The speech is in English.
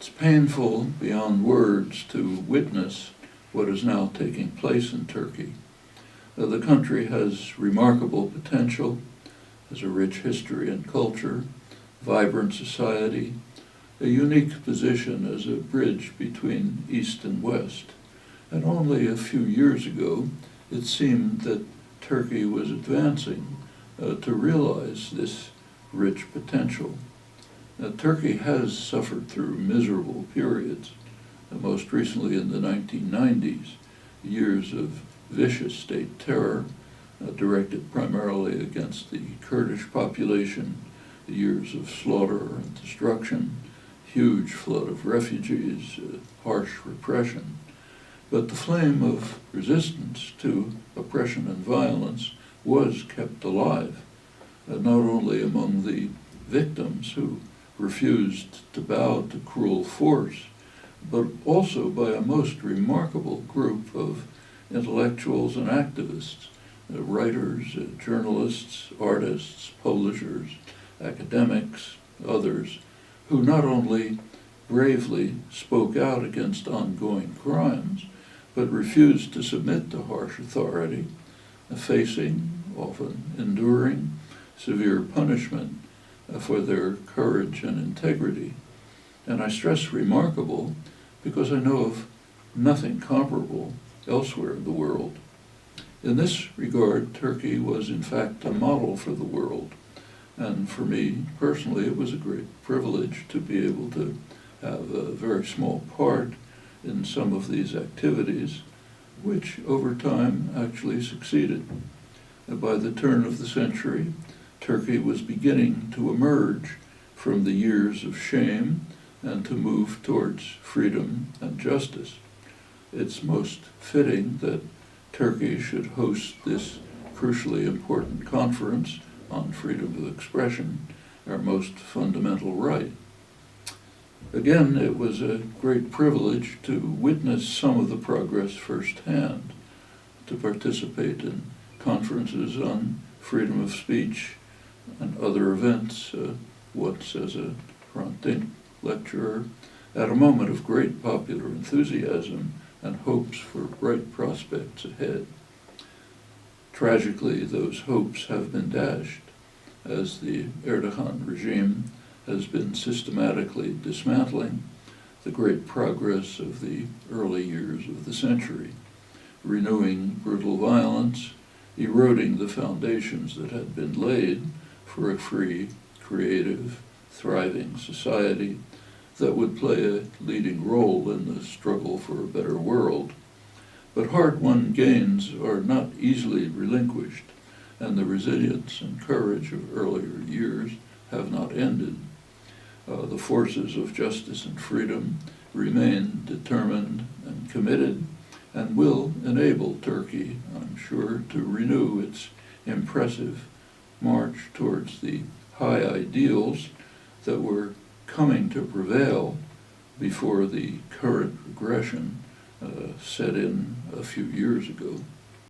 It's painful beyond words to witness what is now taking place in Turkey. The country has remarkable potential, has a rich history and culture, vibrant society, a unique position as a bridge between East and West. And only a few years ago, it seemed that Turkey was advancing to realize this rich potential. Turkey has suffered through miserable periods, most recently in the 1990s, years of vicious state terror directed primarily against the Kurdish population, years of slaughter and destruction, huge flood of refugees, harsh repression. But the flame of resistance to oppression and violence was kept alive, not only among the victims who refused to bow to cruel force, but also by a most remarkable group of intellectuals and activists, writers, journalists, artists, publishers, academics, others, who not only bravely spoke out against ongoing crimes, but refused to submit to harsh authority, facing, often enduring, severe punishment for their courage and integrity. And I stress remarkable because I know of nothing comparable elsewhere in the world. In this regard, Turkey was in fact a model for the world. And for me personally, it was a great privilege to be able to have a very small part in some of these activities, which over time actually succeeded. By the turn of the century, Turkey was beginning to emerge from the years of shame and to move towards freedom and justice. It's most fitting that Turkey should host this crucially important conference on freedom of expression, our most fundamental right. Again, it was a great privilege to witness some of the progress firsthand, to participate in conferences on freedom of speech and other events, once as a Frontin lecturer, at a moment of great popular enthusiasm and hopes for bright prospects ahead. Tragically, those hopes have been dashed as the Erdogan regime has been systematically dismantling the great progress of the early years of the century, renewing brutal violence, eroding the foundations that had been laid for a free, creative, thriving society that would play a leading role in the struggle for a better world. But hard-won gains are not easily relinquished, and the resilience and courage of earlier years have not ended. The forces of justice and freedom remain determined and committed, and will enable Turkey, I'm sure, to renew its impressive march towards the high ideals that were coming to prevail before the current regression set in a few years ago.